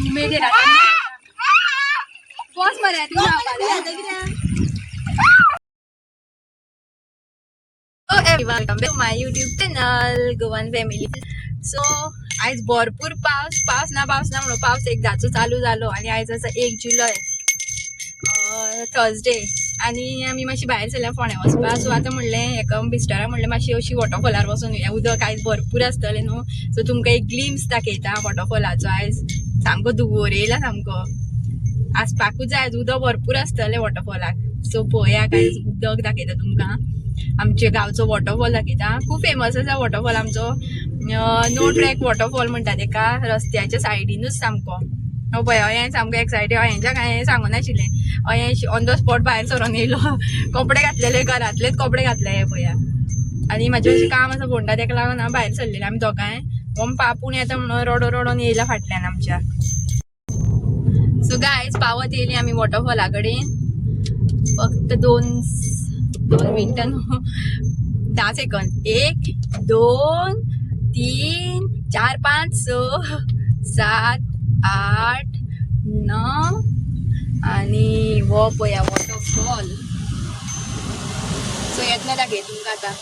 उमेद बॉस मरे welcome back my YouTube channel Goan family. So आज भरपूर पावस ना म्हणून पावस एकदाचो चालू जालो आणि आज आसा 1 जुलय थर्सडे आणि आमी मातशी भायर सरल्या फोंड्या वचपा. सो आतां म्हणलें हेका मिस्टराक म्हणलें मातशी अशी वॉटरफॉलार वचून येया. उदक आयज भरपूर आसतलें न्हू, सो तुमकां एक ग्लिम्स दाखयता वॉटरफॉलाचो. आयज सामको धुंवर येयला सामको, आसपाकूच जाय. उदक भरपूर आसतलें वॉटरफॉलाक. सो पळयाक आयज उदक दाखयता तुमकां. आमच्या गांवचो वॉटरफॉल दाखयता. खूब फेमस आसा वॉटरफॉल आमचो. नो ट्रॅक वॉटरफॉल म्हणटा तेका. रस्त्याच्या सायडीनूच सामको. हो पळय हांवें सामको एक्सायटेड. हांवें कांय सांगूं नाशिल्लें. हांवें ऑन द स्पॉट भायर सरोन येयलो. कपडे घातलेले घरांतलेच कपडे घातले हे पळया. आनी म्हाजें अशें काम आसा फोंडा तेका लागून हांव भायर सरलेलें. आमी दोगांय पापून येता म्हणून रडोन येयला फाटल्यान आमच्या. सो गायज पावत येयली आमी वॉटरफॉला कडेन. फक्त दोन मिनटां 10 सेकंद. 1 2 3 4 5 6 7 8 9 आणि वो पळया वॉटरफॉल. सो येतना दाखय तुमकां आतां.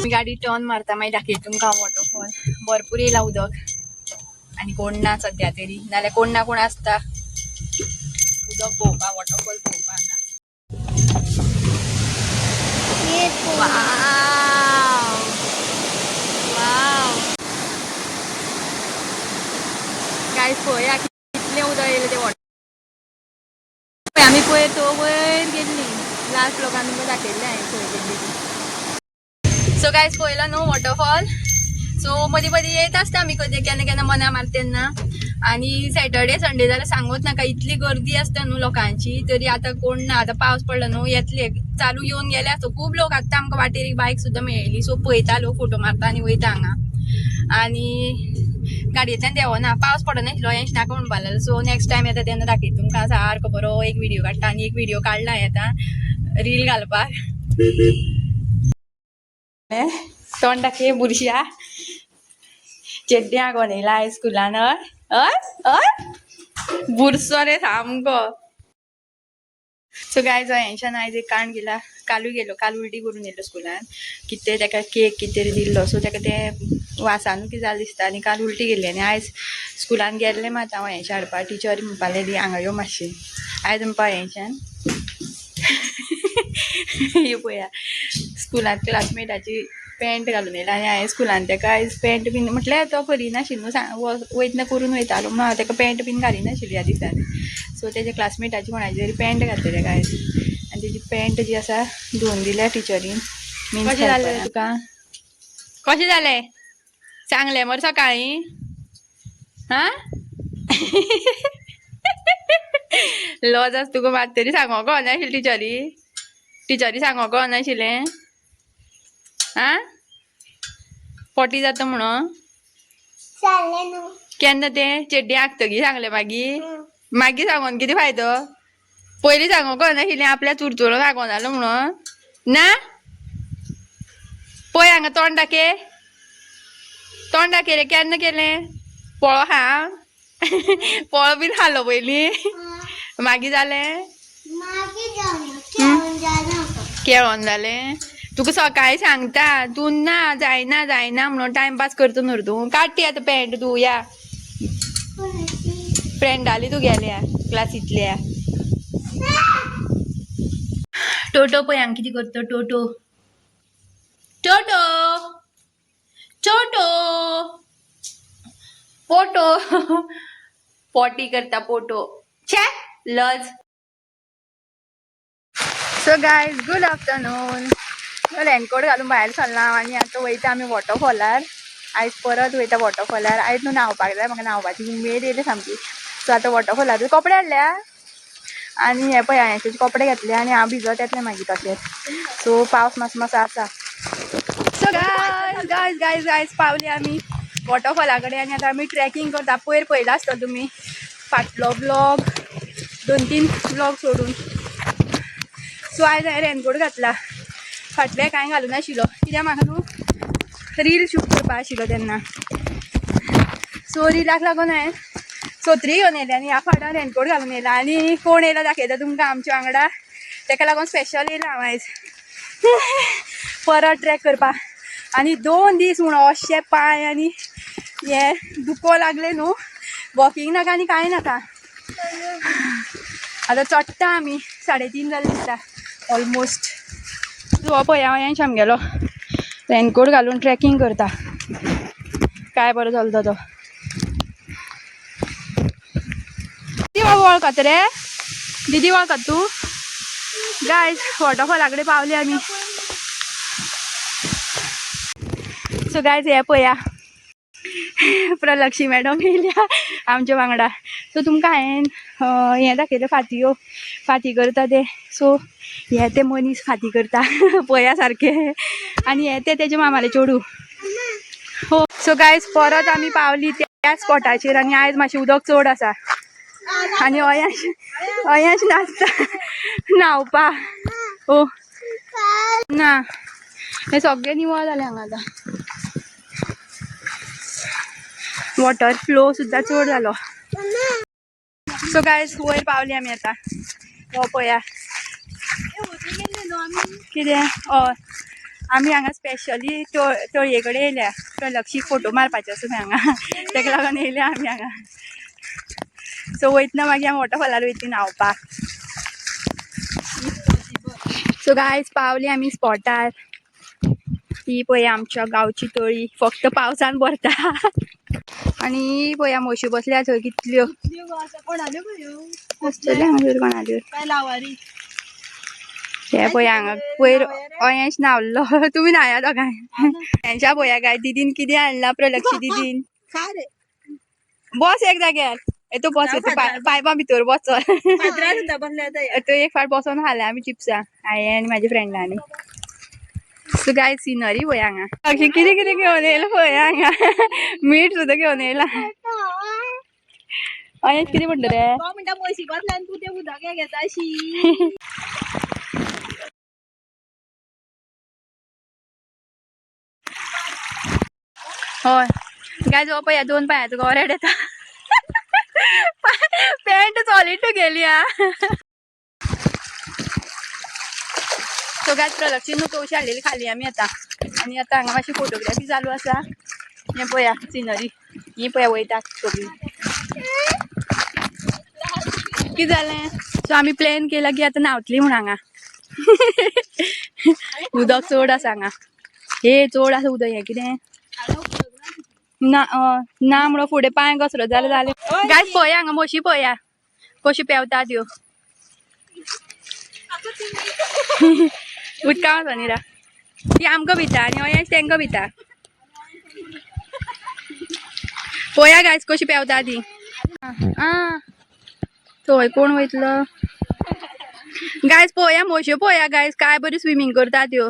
मी गाडी टर्न मारता मागीर दाखय तुमकां वॉटरफॉल. भरपूर येयला उदक आणि कोण ना सद्या तरी, नाल्यार कोण ना कोण आसता उदक पळोवपा वॉटरफॉल पळोवपा हांगा. गायज पळया कितलें उदक येयलें तें वॉटर. आमी पळय तो वयर गेल्ली. लास्ट लोकांक तुमकां दाखयल्लें हांवें खंय गेल्ली. सो गायज पळयलो न्हू वॉटरफॉल. सो मदीं मदीं येत आसता आमी केन्ना केन्ना मना मार तेन्ना. आणि सॅटर्डे संडे जाल्यार सांगूच नाका इतली गर्दी आसता न्हू लोकांची. तरी आतां कोण ना, आतां पावस पडलो न्हू येतले चालू येवन गेले आसता. खूब लोक आतां आमकां वाटेर एक बायक सुद्दां मेळ्ळी. सो पळयता लोक फोटो मारता आनी वयता हांगा. आनी गाडयेंतल्यान देवना, पावस पडनाशिल्लो हांवें नाका म्हणपा लागलो. सो नेक्स्ट टायम येता तेन्ना दाखयता तुमकां. सारको बरो एक व्हिडिओ काडटा आनी एक व्हिडिओ काडला येता रील घालपाक. तोंड दाखय बुरश्या चेड्ड्या गोंदयला आयज स्कुलान. बुरसो रे सामको. सो गायज हांवें आयज एक काण केला. काल उलटी करून येयलो स्कुलान. कितें तेका केक कितें तरी दिल्लो. सो तेका तें वासानू कितें जालें दिसता आनी काल उलटी केल्ली. आनी आयज स्कुलान गेल्लें मात हांव हांवें हाडपा. टिचरी म्हणपालें दी हांगा यो मातशें. आयज म्हणपा हांवें हे पळया स्कुलांत क्लासमेटाची पॅन्ट घालून येयला. आनी हांवें स्कुलान तेका आयज पॅन्ट बीन म्हटल्यार तो करिनाशिल्लो न्हू, वयतना करून वयतालो म्हणून हांव तेका पॅन्ट बीन घालिनाशिल्ली ह्या दिसांनी. सो तेजे क्लासमेटाची कोणाची तरी पॅन्ट घातली तेका आयज. आनी तेजी पॅन्ट जी आसा धुवन दिल्या टिचरीन. कशें जालें तुका? कशें जालें सांगलें मरे सकाळीं? हा लॉज आसा तुका मात तरी सांगो कळनाशिल्लें टिचरी सांगो कळनाशिल्लें. हा पोटी जाता म्हणून केन्ना तें चेड्डी आखतगी सांगलें मागीर सांगोन कितें फायदो? पयलीं सांगो कळनाशिल्लें आपल्या चुरचुरो सांगो नालो म्हणून ना. पळय हांगा तोंड दाखय रे. केन्ना केलें पळो हा पळो बीन खालो पयलीं मागीर जालें केळोन जालें. तुका सकाळीं सांगता तूं ना जायना म्हणून टायमपास करता न्हू तूं. काडटी आतां पॅन्ट तूं या फ्रेंडाली तुगेल्या क्लासींतल्या. टोटो पळय हांगा कितें करता. टोटो पोटो पोटी करता पोटो छे लज. So guys good afternoon. Raincoat घालून भायर सरला आनी आतां वयता आमी वॉटरफॉलार. आयज परत वयता वॉटरफॉलार. आयज न्हू न्हांवपाक जाय म्हाका. न्हांवपाची उमेद येयली सामकी. सो आतां वॉटरफॉलार कपडे हाडल्या आनी हे पळय हांवें तेजे कपडे घातले आनी हांव भिजत येतलें मागीर तशेंच. सो पावस मातसो आसा. सो गायज पावली आमी वॉटरफॉला कडेन आनी आतां आमी ट्रॅकिंग करता. पयर पयला आसतलो तुमी फाटलो ब्लॉग 2-3 ब्लॉग सोडून. सो आयज हांवें रेनकोट घातला. फाटलें कांय घालूं नाशिल्लो कित्याक म्हाका न्हू रील शूट करपा आशिल्लो तेन्ना. चोरीलाक लागून हांवें सोत्री घेवन येयली आनी ह्या फाटान रेनकोट घालून येयला आनी कोण येयला दाखयता तुमकां आमच्या वांगडा. तेका लागून स्पेशल येयला हांव आयज परत ट्रॅक करपाक. आनी 2 दीस म्हूण अशें पांय आनी हे दुखो लागले न्हू. वॉकिंग नाका आनी कांय नाका. आतां चडटा आमी 3:30 जालें दिसता ऑलमोस्ट. हो पळय हांव हें आमगेलो रेनकोट घालून ट्रॅकिंग करता. काय बरो चलता तो. ती बाबा वळखत रे दीदी वळखत तूं. गायज वॉटरफॉला कडेन पावले आमी. सो गायज हे पळया प्रलक्षी मॅडम येयल्या आमच्या वांगडा. सो तुमकां हांवें हें दाखयलें फाती करता ते. सो हे ते मनीस फाती करता पळया सारके. आनी हे तेजे मामाले चेडूं. हो सो गायज परत आमी पावली त्या स्पॉटाचेर आनी आयज मातशें उदक चड आसा आनी अयांश नाचता न्हांवपा. ओ ना हे सगळें निवळ जालें हांगा आतां. वॉटर फ्लो सुद्दां चड जालो. सो गायज वयर पावली आमी आतां. हो पळया कितें हय आमी हांगा स्पेशली तळये कडेन येयल्या. प्रलक्षीक फोटो मारपाचे आसा हांगा तेका लागून येयल्या आमी हांगा. सो वयतना मागीर आमी वॉटरफॉलार वयतली न्हांवपाक. सो गायज पावली आमी स्पॉटार. ही पळया आमच्या गांवची तळी फक्त पावसान भरता. आनी पळया म्हशी बसल्या थंय कितल्यो आसतल्यो हांगासर कोणाल्यो. हे पळया हांगा वयर अयांश न्हांवलो. तुमी न्हांया दोगांय. हेंच्या पळया गाय दीदीन कितें हाडला प्रलक्षी दीदीन. बस एक जाग्यार तू बस पायपा भितर बस चल. तू एक फावट बसोन खाल्या आमी चिप्सां हांवें आनी म्हाज्या फ्रेंडांनी. सो गाय सिनरी पळय हांगा अशें कितें कितें घेवन येयला पळय हांगा. मीठ सुद्दां घेवन येयला. अयांश कितें म्हणटा रे म्हणटा म्हशी बसल्यान तूं तें उदक घेता अशी. हय गाय जो पळया 2 पांयाचो गवरेड येता. पॅन्ट सॉलिड गेली हा. सो गाय प्रलक्षी न्हू तवशी हाडलेली खाली आमी आतां. आनी आतां हांगा मातशी फोटोग्राफी चालू आसा. हें पळया सिनरी ही पळया वयता सगळीं. कितें जालें. सो आमी प्लॅन केला की आतां न्हांवतली म्हूण हांगा. उदक चड आसा हांगा. हे चड आसा उदक. हें कितें ना ना म्हणून फुडें पांय घसरत जालें. गायज पळया हांगा म्हशी पळया कशी पेंवता त्यो. उदका वचोन निरा ती आमकां भिता आनी अयांश तेंका भिता. पळया गायज कशी पेंवता ती. थंय कोण वयतलो. गायज पळया म्हश्यो पळया गायज काय बरी स्विमींग करता त्यो.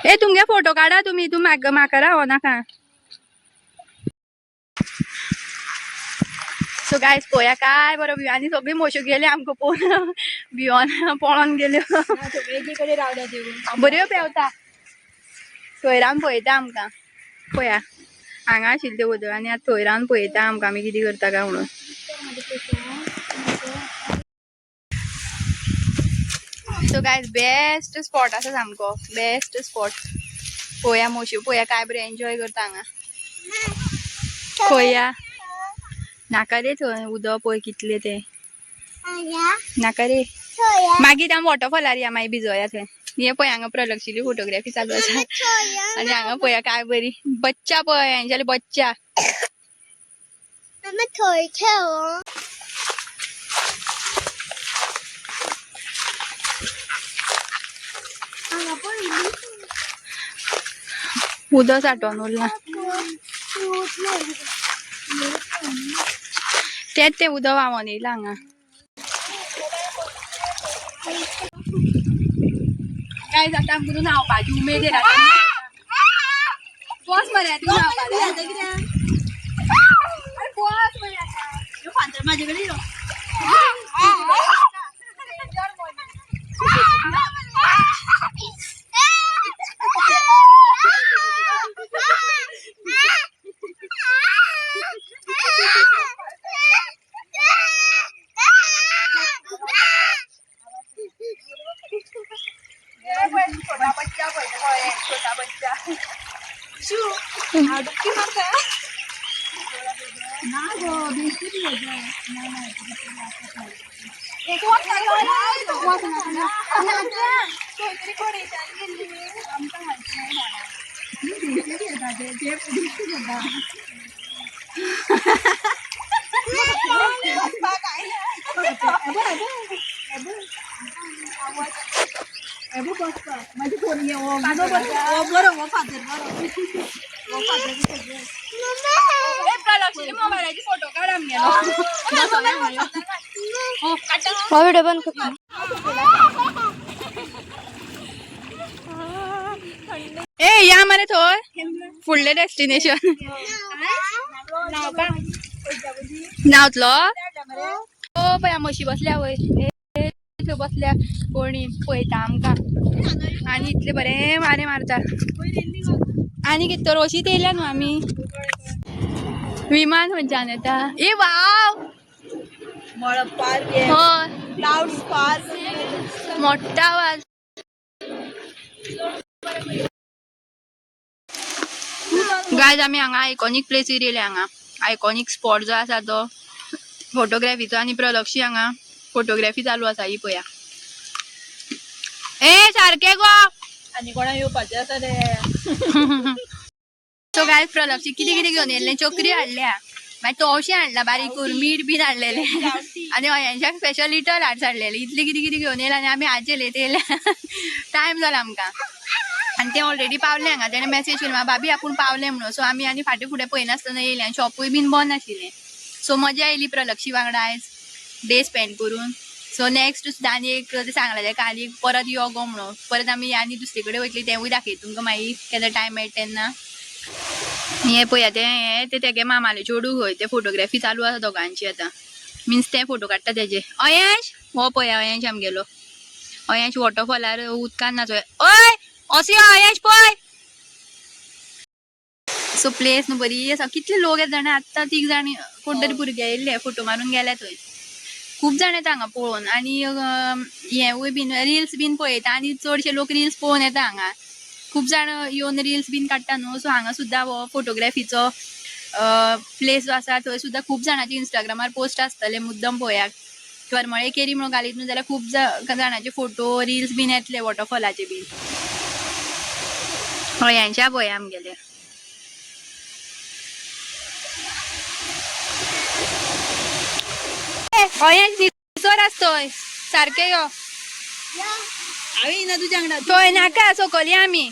ए तुमगे फोटो काढा तुमी. तू म्हाका रावो नाका. सो गायज पळया काय बरो व्यू. आनी सगळी म्हश्यो गेल्यो आमकां पळोवन भिवोन पळोन गेल्यो. बऱ्यो पेंवता. थंय रावन पळयता आमकां. पळया हांगा आशिल्लें तें उदक आनी आतां थंय रावन पळयता आमकां आमी कितें करता काय म्हणून. सो गायज बेस्ट स्पॉट आसा सामको बेस्ट स्पॉट. पळया म्हशी पळया काय बरें एन्जॉय करता हांगा. पळया नाका रे थंय उदक पळय कितलें तें नाका रे. मागीर आमी वॉटरफॉलार या मागीर भिजोया थंय. हे पळय हांगा प्रलक्षीली फोटोग्राफी चालू आसा. आनी हांगा पळया काय बरी बच्चा पळय हेंच्याले बच्चा. उदक सांठोवन उरला. तेंच तें उदक व्हांवोन येयला हांगा. काय जाता आमकां न्हांवपाची उमेद येयला. बस मरे तूं न्हांवपाक. बस मरे आतां फातर म्हाजे कडेन यो. मोबाईलाचे फोटो काढ व्हिडिओ बंद कर. ए या मरे थोय फुडले डेस्टिनेशन नावतलो ओ पया म्हशी बसल्या वय थंय बसल्या कोणी पळयता आमकां आनी इतले बरे वारे मारता आनी कितें तर अशीच येयल्या न्हू आमी विमान खंयच्यान येता ए वाव हय मोठा आवाज गायज आमी हांगा आयकॉनीक प्लेसीर येयले हांगा आयकॉनीक स्पॉट जो आसा तो फोटोग्राफीचो आनी प्रलक्षी हांगा फोटोग्राफी चालू आसा ही पया ए सारके गो आनी कोणा येवपाचे आसा रे सो गायज प्रलक्षी कितें कितें घेवन येयल्लें चकरी हाडल्या मागीर तवशें हाडला बारीक करून मीठ बीन हाडलेलें आनी अयांशाक स्पेशल लिटल हार्ट्स हाडलेले इतले कितें कितें घेवन येयला आनी आमी आजे लेट येयल्या टायम जाला आमकां आनी ते ऑलरेडी पावले हांगा तेणें मॅसेज केली भाभी आपूण पावले म्हणून सो आमी आनी फाटीं फुडें पळयनासतना येयले आनी शॉपूय बीन बंद आशिल्लें सो मजा येयली प्रलक्षी वांगडा आयज डे स्पेंड करून सो नेक्स्ट सुद्दां आनी एक सांगलेलें काल एक परत यो गो म्हणून परत आमी आनी दुसरे कडेन वयतली तेंवूय दाखयता तुमकां मागीर केन्ना टायम मेळटा तेन्ना हे पळया ते तेगे मामाले चेडूं खंय ते फोटोग्राफी चालू आसा दोगांची आतां मिन्स ते फोटो काडटा तेजे अयांश हो पळया अयांश आमगेलो अयांश वॉटरफॉलार उदकान नाचोय ओय अशी अयांश पळय सो प्लेस न्हू बरी आसा कितले लोक येता जाणा आत्तां 3 जाण कोण तरी भुरगे येयल्ले फोटो मारून गेले थंय खूब जाण येता हांगा पळोवन आनी हेवूय बीन रिल्स बीन पळयता आनी चडशे लोक रिल्स पळोवन येता हांगा खूब जाण येवन रिल्स बीन काडटा न्हू सो हांगा सुद्दां हो फोटोग्राफीचो प्लेस जो आसा थंय सुद्दां खूब जाणांचे इंस्टाग्रामार पोस्ट आसतले मुद्दम पळयात करमळे केरी म्हणून घालीत न्हू जाल्यार खूब जाणांचे फोटो रिल्स बीन येतले वॉटरफॉलाचे बीन हयांच्या पळया आमगेले हयांश दिसर आसतोय सारके यो थंय नाका सकयल या आमी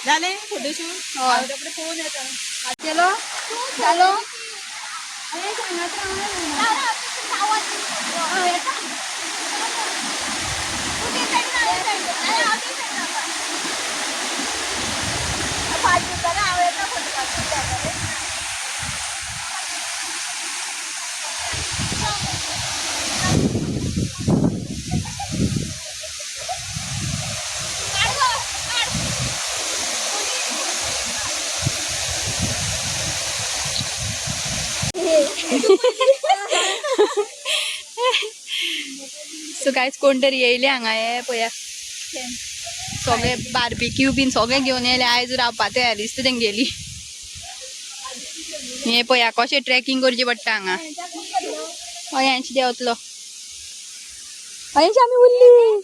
जालें फोटोशूट पळोवन येता केलो जालो सो गायज कोण तरी येयले हांगा हे पळया सगळे बार्बिक्यू बीन सगळे घेवन येयले आयज रावपा तयार दिसता तेंगेली हे पळया कशें ट्रेकिंग करचें पडटा हांगा अयांश देंवतलो अयांश आमी उरली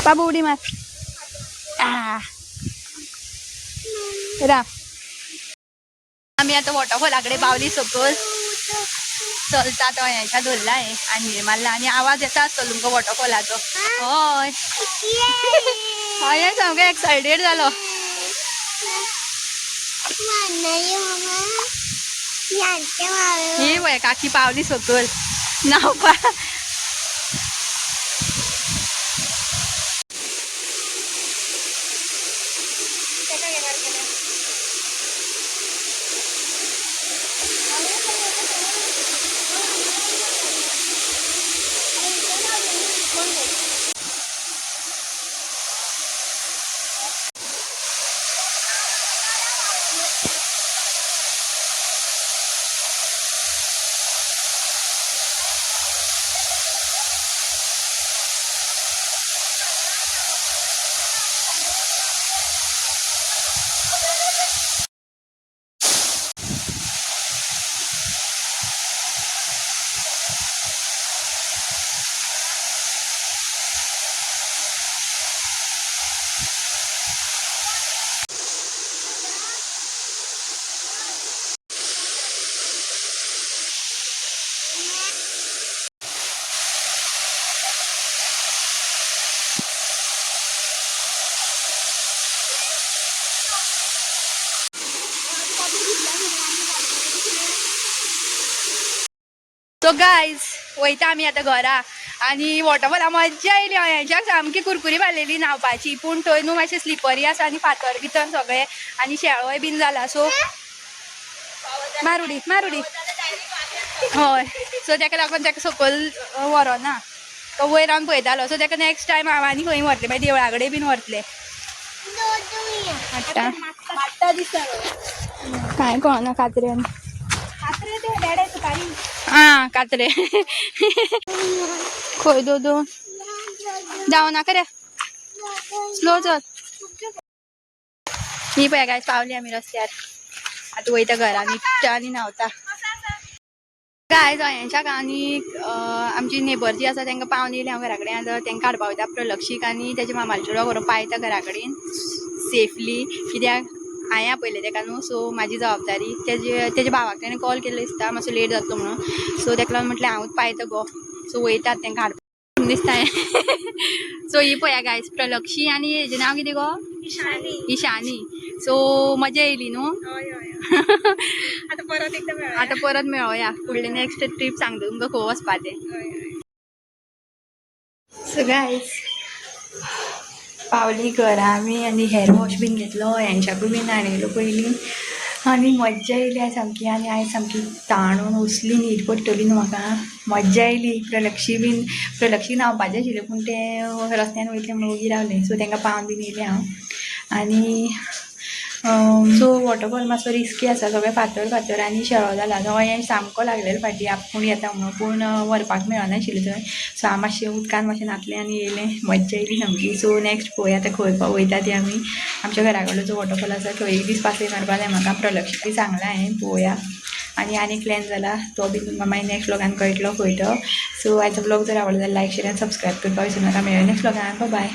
बाबू उडी मार रा आमी आता वॉटरफॉलाकडे पावली सकल चलता तो अयांशा धरला आहे आनी मारला आनी आवाज येता आसतलो तुमकां वॉटरफॉलाचो हय अयांश सामको एक्सायटेड जालो ही पळय काकी पावली सकल न्हावपा सो गायज वयता आमी आतां घरा आनी वॉटरफॉला मज्जा येयली हांवें सामकी कुरकुरी बांदलेली न्हावपाची पूण थंय न्हू मातशें स्लिपरी आसा आनी फातर भितर सगळें आनी शेळोय बीन जाला सो मारुडी हय सो ताका लागून ताका सकयल व्हरोना तो वयर रावन पळयतालो सो ताका नेक्स्ट टायम हांव आनी खंय व्हरतलें मागीर देवळा कडेन बीन व्हरतलें हाडटा दिसता कांय कळना कात्र्यान आं कात्रे खंय दो जावं नाका रे स्लो चल ही पळय गायज पावली आमी रस्त्यार आतां वयता घरा न्हिदता आनी न्हांवता गायज हांवेंच्याक आनी आमची नेबर जी आसा तांकां पावन येयली हांव घरा कडेन आतां तांकां हाडपा वयता प्रलक्षीक आनी तेजे मामाले चेडवा व्हरून पायता घरा कडेन सेफली कित्याक हांवें आपयलें ताका न्हू सो म्हाजी जबाबदारी तेजे भावाक ताणें कॉल केल्लो दिसता मातसो लेट जातलो म्हणून सो ताका लागून म्हटलें हांवूच पायता गो सो वयतात तांकां हाडपा दिसता सो ही पळया गायज प्रलक्षी आनी हेजें नांव कितें गो इशानी सो मजा येयली न्हू आतां परत मेळोया फुडले नेक्स्ट ट्रीप सांगता तुमकां खंय वचपा तें सो गायज पावली घरा आमी आनी हेअर वॉश बीन घेतलो हेंच्याकूय बीन हाडयलो पयलीं आनी मज्जा येयली आयज सामकी आनी आयज सामकी ताणून उसली न्हीद पडटली न्हू म्हाका मज्जा येयली प्रलक्षी न्हांवपाचें आशिल्लें पूण तें रस्त्यान वयतलें म्हणून ओगी रावलें सो तांकां पावन बीन येयलें हांव आनी सो वॉटरफॉल मातसो रिस्की आसा सगळें फातर आनी शेळो जाला हांवें सामको लागलेलो फाटीं आपूण येता म्हणून पूण व्हरपाक मेळनाशिल्लें थंय सो हांव मातशें उदकान मातशें नातलें आनी येयलें मज्जा येयली सामकी सो नेक्स्ट पळोवया आतां खंय वयता ती आमी आमच्या घरा कडलो जो वॉटरफॉल आसा थंय एक दीस पासय मारपा जाय म्हाका प्रलक्षी सांगलां हांवें पळोवया आनी प्लॅन जाला तो बी तुमकां मागीर नेक्स्ट व्लॉगान कळटलो खंय तो सो आयचो व्लॉग जर आवडलो जाल्यार लायक शेअर आनी सबस्क्रायब करपाक विसरूं नाका मेळ्या नेक्स्ट व्लॉगान बाय